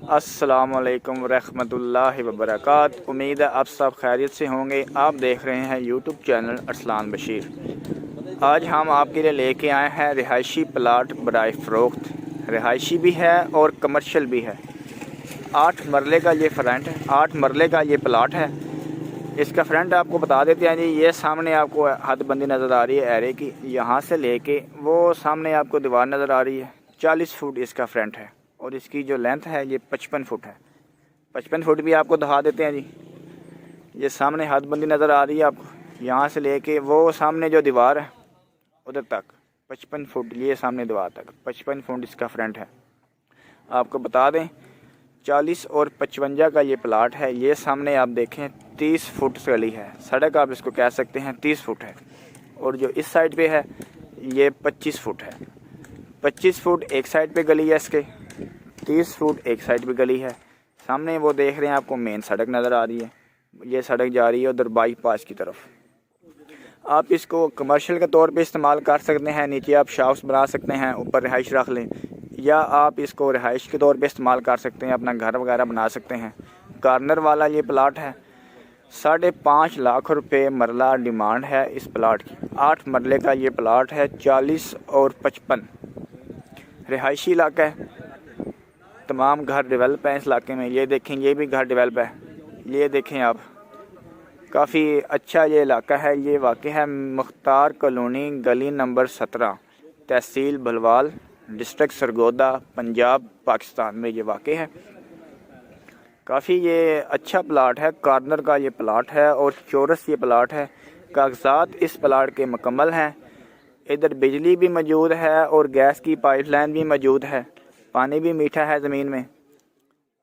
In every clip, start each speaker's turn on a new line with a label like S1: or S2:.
S1: अस्सलामुअलैकुम रहमतुल्लाहि व बरकात। उम्मीद है आप सब खैरियत से होंगे। आप देख रहे हैं यूट्यूब चैनल अरसलान बशीर। आज हम आपके लिए लेके आए हैं रिहायशी प्लाट बराए फ़रोख्त। रिहायशी भी है और कमर्शियल भी है। 8 मरले का ये फ्रंट है, 8 मरले का ये प्लाट है। इसका फ्रंट आपको बता देते हैं जी। ये सामने आपको हदबंदी नज़र आ रही है एरे की, यहाँ से लेके वो सामने आपको दीवार नज़र आ रही है। 40 फुट इसका फ्रंट है और इसकी जो लेंथ है ये 55 फुट है। 55 फुट भी आपको दिखा देते हैं जी। ये सामने हदबंदी नज़र आ रही है आपको, यहाँ से लेके वो सामने जो दीवार है उधर तक 55 फुट, ये सामने दीवार तक 55 फुट इसका फ्रंट है। आपको बता दें 40 और 55 का ये प्लाट है। ये सामने आप देखें 30 फुट गली है, सड़क आप इसको कह सकते हैं 30 फुट है। और जो इस साइड पे है ये 25 फुट है। 25 फुट एक साइड पे गली है इसके, 30 फुट एक साइड पे गली है। सामने वो देख रहे हैं आपको मेन सड़क नज़र आ रही है। ये सड़क जा रही है उधर बाईपास की तरफ। आप इसको कमर्शियल के तौर पे इस्तेमाल कर सकते हैं। नीचे आप शॉप्स बना सकते हैं, ऊपर रिहाइश रख लें, या आप इसको रिहाइश के तौर पे इस्तेमाल कर सकते हैं, अपना घर वगैरह बना सकते हैं। कॉर्नर वाला ये प्लाट है। 5.5 लाख रुपए मरला डिमांड है इस प्लाट की। 8 मरले का ये प्लाट है। 40 और 55 रिहायशी इलाका है। तमाम घर डेवलप हैं इस इलाके में। ये देखें, ये भी घर डेवलप है। ये देखें आप, काफ़ी अच्छा ये इलाका है। ये वाक़ है मुख्तार कॉलोनी, गली नंबर 17, तहसील भलवाल, डिस्ट्रिक्ट सरगोदा, पंजाब, पाकिस्तान में ये वाक़ है। काफ़ी ये अच्छा प्लाट है। कॉर्नर का ये प्लाट है और चौरस ये प्लाट है। कागजात इस प्लाट के मुकम्मल हैं। इधर बिजली भी मौजूद है और गैस की पाइपलाइन भी मौजूद है। पानी भी मीठा है ज़मीन में।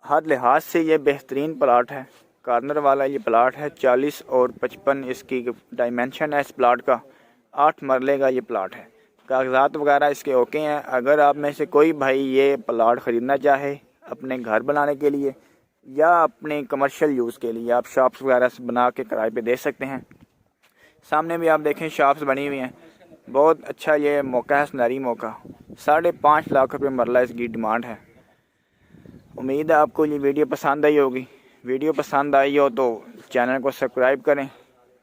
S1: हर लिहाज से ये बेहतरीन प्लाट है। कॉर्नर वाला ये प्लाट है। 40 और 55 इसकी डायमेंशन है इस प्लाट का। 8 मरले का ये प्लाट है। कागजात वगैरह इसके ओके हैं। अगर आप में से कोई भाई ये प्लाट ख़रीदना चाहे अपने घर बनाने के लिए या अपने कमर्शियल यूज़ के लिए, आप शॉप्स वगैरह से बना के किराए पे दे सकते हैं। सामने भी आप देखें शॉप्स बनी हुई हैं। बहुत अच्छा ये मौका है, सुनहरी मौका। 5.5 लाख रुपए मरला इसकी डिमांड है। उम्मीद है आपको ये वीडियो पसंद आई होगी। वीडियो पसंद आई हो तो चैनल को सब्सक्राइब करें,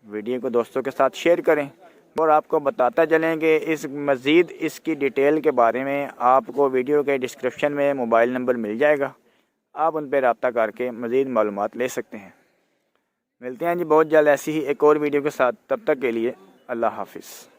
S1: वीडियो को दोस्तों के साथ शेयर करें और आपको बताता चलेंगे इस मज़ीद इसकी डिटेल के बारे में। आपको वीडियो के डिस्क्रिप्शन में मोबाइल नंबर मिल जाएगा, आप उन पर रब्ता करके मज़ीद मालूमात ले सकते हैं। मिलते हैं जी बहुत जल्द ऐसी ही एक और वीडियो के साथ। तब तक के लिए अल्लाह हाफिज़।